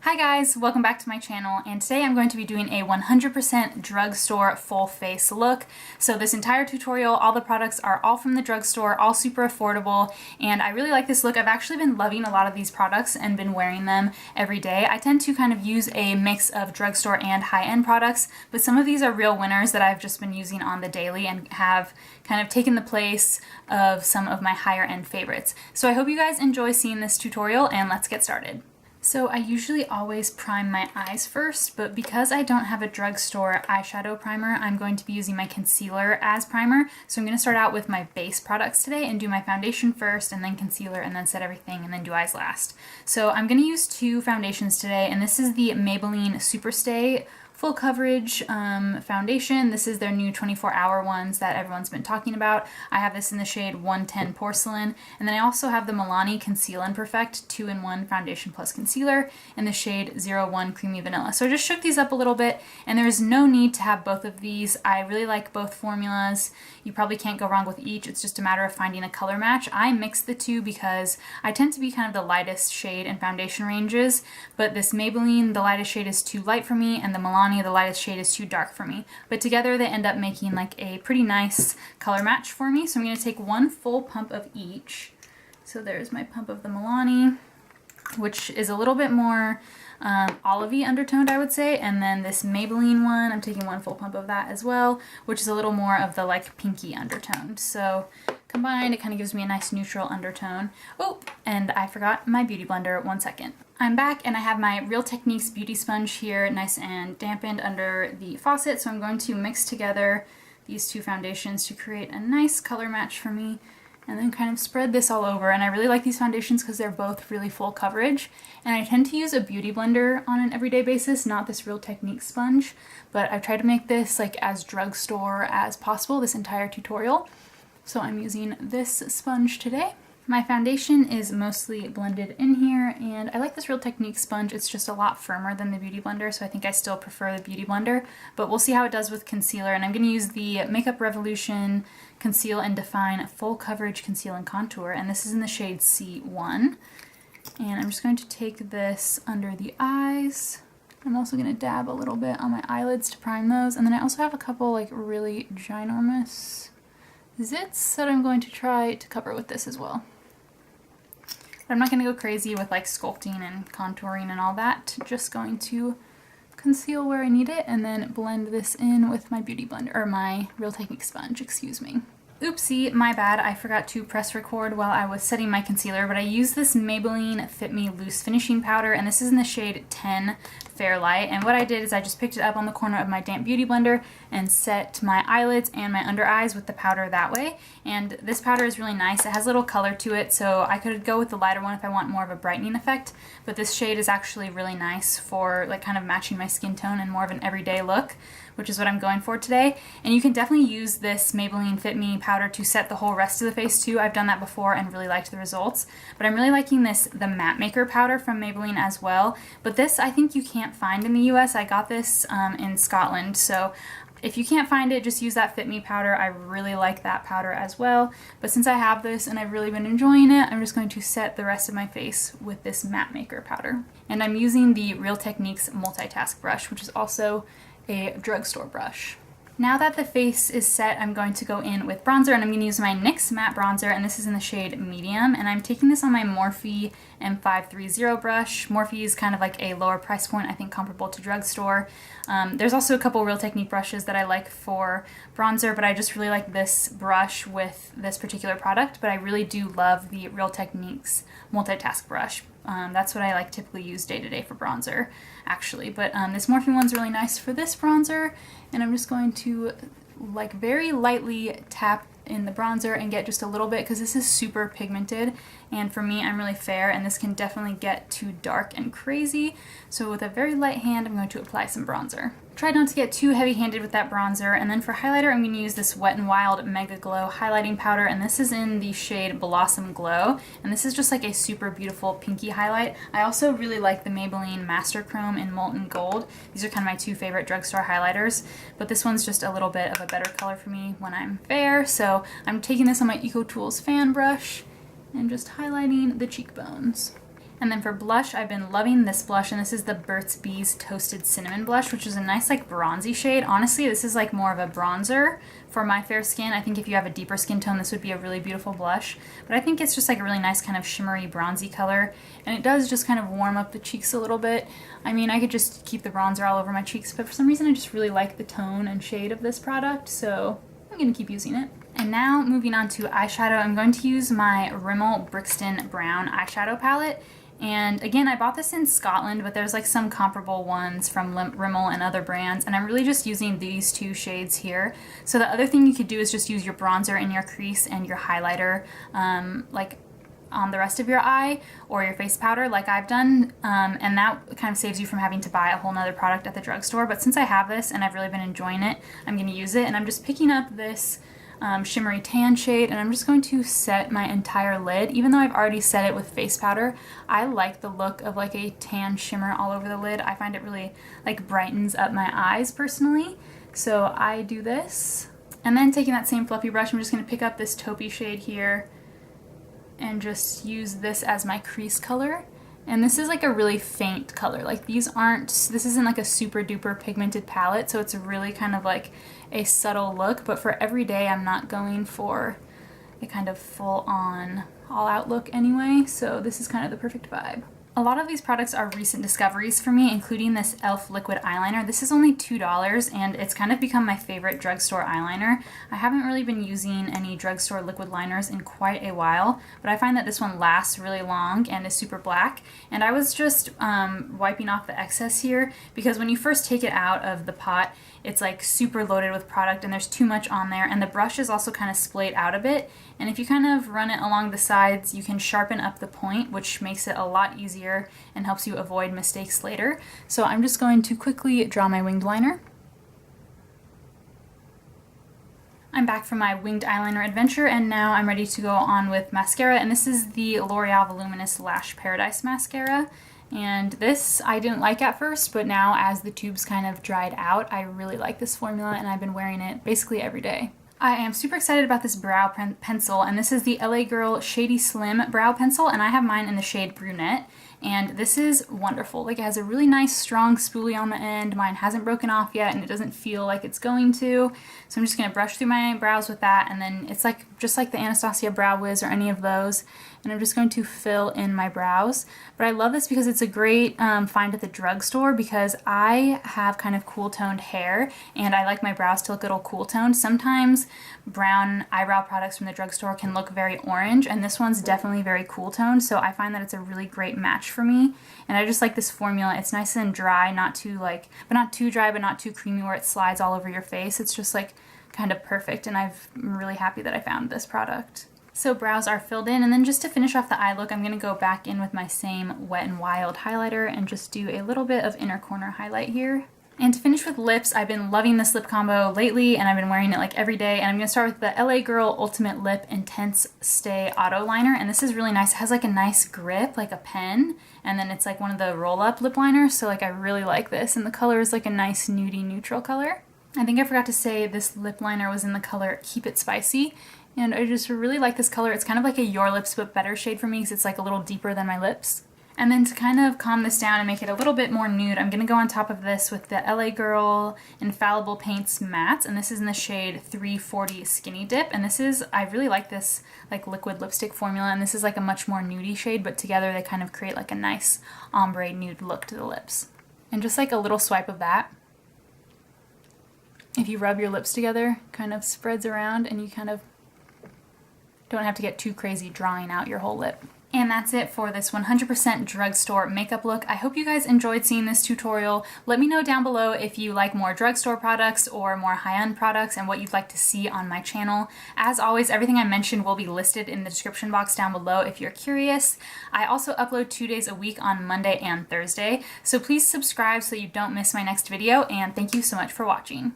Hi guys, welcome back to my channel, and today I'm going to be doing a 100% drugstore full face look. So this entire tutorial, all the products are all from the drugstore, all super affordable, and I really like this look. I've actually been loving a lot of these products and been wearing them every day. I tend to kind of use a mix of drugstore and high-end products, but some of these are real winners that I've just been using on the daily and have kind of taken the place of some of my higher end favorites. So I hope you guys enjoy seeing this tutorial, and let's get started. So I usually always prime my eyes first, but because I don't have a drugstore eyeshadow primer, I'm going to be using my concealer as primer. So I'm going to start out with my base products today and do my foundation first, and then concealer, and then set everything, and then do eyes last. So I'm going to use two foundations today, and this is the Maybelline Superstay full coverage foundation. This is their new 24-hour ones that everyone's been talking about. I have this in the shade 110 Porcelain, and then I also have the Milani Conceal and Perfect 2-in-1 foundation plus concealer in the shade 01 Creamy Vanilla. So I just shook these up a little bit, and there's no need to have both of these. I really like both formulas. You probably can't go wrong with each. It's just a matter of finding a color match. I mix the two because I tend to be kind of the lightest shade in foundation ranges, but this Maybelline, the lightest shade is too light for me, and the Milani, the lightest shade, is too dark for me. But together they end up making like a pretty nice color match for me. So I'm going to take one full pump of each. So there's my pump of the Milani, which is a little bit more olivey undertoned, I would say, and then this Maybelline one, I'm taking one full pump of that as well, which is a little more of the like pinky undertoned. So combined, it kind of gives me a nice neutral undertone. Oh, and I forgot my beauty blender. 1 second. I'm back, and I have my Real Techniques beauty sponge here, nice and dampened under the faucet. So I'm going to mix together these two foundations to create a nice color match for me, and then kind of spread this all over. And I really like these foundations because they're both really full coverage. And I tend to use a beauty blender on an everyday basis, not this Real Techniques sponge, but I've tried to make this like as drugstore as possible this entire tutorial. So I'm using this sponge today. My foundation is mostly blended in here, and I like this Real Techniques sponge. It's just a lot firmer than the Beauty Blender, so I think I still prefer the Beauty Blender, but we'll see how it does with concealer. And I'm going to use the Makeup Revolution Conceal and Define Full Coverage Conceal and Contour, and this is in the shade C1. And I'm just going to take this under the eyes. I'm also going to dab a little bit on my eyelids to prime those, and then I also have a couple like really ginormous zits that I'm going to try to cover with this as well. I'm not going to go crazy with like sculpting and contouring and all that. Just going to conceal where I need it and then blend this in with my beauty blender, or my Real Techniques sponge, excuse me. Oopsie, my bad, I forgot to press record while I was setting my concealer, but I used this Maybelline Fit Me Loose Finishing Powder, and this is in the shade 10 Fair Light. And what I did is I just picked it up on the corner of my damp beauty blender and set my eyelids and my under eyes with the powder that way. And this powder is really nice. It has a little color to it, so I could go with the lighter one if I want more of a brightening effect, but this shade is actually really nice for like kind of matching my skin tone and more of an everyday look, which is what I'm going for today. And you can definitely use this Maybelline Fit Me powder to set the whole rest of the face too. I've done that before and really liked the results. But I'm really liking the Matte Maker powder from Maybelline as well. But this I think you can't find in the US. I got this in Scotland, so if you can't find it, just use that Fit Me powder. I really like that powder as well. But since I have this and I've really been enjoying it, I'm just going to set the rest of my face with this Matte Maker powder. And I'm using the Real Techniques Multitask brush, which is also a drugstore brush. Now that the face is set, I'm going to go in with bronzer, and I'm going to use my NYX matte bronzer, and this is in the shade Medium, and I'm taking this on my Morphe M530 brush. Morphe is kind of like a lower price point, I think comparable to drugstore. There's also a couple Real Technique brushes that I like for bronzer, but I just really like this brush with this particular product, but I really do love the Real Techniques Multitask brush. That's what I like typically use day to day for bronzer, actually. But this Morphe one's really nice for this bronzer, and I'm just going to like very lightly tap in the bronzer and get just a little bit, because this is super pigmented, and for me, I'm really fair, and this can definitely get too dark and crazy. So with a very light hand, I'm going to apply some bronzer. Try not to get too heavy-handed with that bronzer, and then for highlighter, I'm going to use this Wet n Wild Mega Glow highlighting powder, and this is in the shade Blossom Glow, and this is just like a super beautiful pinky highlight. I also really like the Maybelline Master Chrome in Molten Gold. These are kind of my two favorite drugstore highlighters, but this one's just a little bit of a better color for me when I'm fair, so I'm taking this on my EcoTools fan brush and just highlighting the cheekbones. And then for blush, I've been loving this blush, and this is the Burt's Bees Toasted Cinnamon Blush, which is a nice like bronzy shade. Honestly, this is like more of a bronzer for my fair skin. I think if you have a deeper skin tone, this would be a really beautiful blush. But I think it's just like a really nice kind of shimmery bronzy color, and it does just kind of warm up the cheeks a little bit. I mean, I could just keep the bronzer all over my cheeks, but for some reason I just really like the tone and shade of this product, so I'm gonna keep using it. And now moving on to eyeshadow, I'm going to use my Rimmel Brixton Brown eyeshadow palette. And again, I bought this in Scotland, but there's like some comparable ones from Rimmel and other brands, and I'm really just using these two shades here. So the other thing you could do is just use your bronzer in your crease and your highlighter like on the rest of your eye, or your face powder like I've done, and that kind of saves you from having to buy a whole nother product at the drugstore. But since I have this and I've really been enjoying it, I'm going to use it, and I'm just picking up this shimmery tan shade, and I'm just going to set my entire lid. Even though I've already set it with face powder, I like the look of like a tan shimmer all over the lid. I find it really like brightens up my eyes personally, so I do this. And then taking that same fluffy brush, I'm just going to pick up this taupey shade here and just use this as my crease color. And this is like a really faint color. Like this isn't like a super duper pigmented palette, so it's really kind of like a subtle look, but for every day I'm not going for a kind of full on all out look anyway, so this is kind of the perfect vibe. A lot of these products are recent discoveries for me, including this e.l.f. liquid eyeliner. This is only $2, and it's kind of become my favorite drugstore eyeliner. I haven't really been using any drugstore liquid liners in quite a while, but I find that this one lasts really long and is super black. And I was just wiping off the excess here, because when you first take it out of the pot, it's like super loaded with product and there's too much on there, and the brush is also kind of splayed out a bit. And if you kind of run it along the sides, you can sharpen up the point, which makes it a lot easier and helps you avoid mistakes later. So I'm just going to quickly draw my winged liner. I'm back from my winged eyeliner adventure, and now I'm ready to go on with mascara, and this is the L'Oreal Voluminous Lash Paradise Mascara. And this I didn't like at first, but now as the tubes kind of dried out, I really like this formula, and I've been wearing it basically every day. I am super excited about this brow pencil, and this is the LA Girl Shady Slim Brow Pencil, and I have mine in the shade Brunette. And this is wonderful. Like, it has a really nice strong spoolie on the end. Mine hasn't broken off yet, and it doesn't feel like it's going to. So I'm just going to brush through my brows with that, and then it's like just like the Anastasia Brow Wiz or any of those. And I'm just going to fill in my brows. But I love this because it's a great find at the drugstore, because I have kind of cool toned hair, and I like my brows to look a little cool toned. Sometimes brown eyebrow products from the drugstore can look very orange, and this one's definitely very cool toned, so I find that it's a really great match for me. And I just like this formula. It's nice and dry, not too not too dry, but not too creamy where it slides all over your face. It's just like kind of perfect, and I'm really happy that I found this product. So brows are filled in, and then just to finish off the eye look, I'm going to go back in with my same Wet n Wild highlighter and just do a little bit of inner corner highlight here. And to finish with lips, I've been loving this lip combo lately, and I've been wearing it like every day. And I'm going to start with the LA Girl Ultimate Lip Intense Stay Auto Liner, and this is really nice. It has like a nice grip, like a pen, and then it's like one of the roll-up lip liners, so like I really like this, and the color is like a nice nudie neutral color. I think I forgot to say this lip liner was in the color Keep It Spicy, and I just really like this color. It's kind of like a Your Lips But Better shade for me, because it's like a little deeper than my lips. And then to kind of calm this down and make it a little bit more nude, I'm going to go on top of this with the LA Girl Infallible Paints Mattes, and this is in the shade 340 Skinny Dip. And this is, I really like this like liquid lipstick formula, and this is like a much more nudie shade, but together they kind of create like a nice ombre nude look to the lips. And just like a little swipe of that, if you rub your lips together, kind of spreads around, and you kind of don't have to get too crazy drawing out your whole lip. And that's it for this 100% drugstore makeup look. I hope you guys enjoyed seeing this tutorial. Let me know down below if you like more drugstore products or more high-end products, and what you'd like to see on my channel. As always, everything I mentioned will be listed in the description box down below if you're curious. I also upload 2 days a week on Monday and Thursday, so please subscribe so you don't miss my next video, and thank you so much for watching.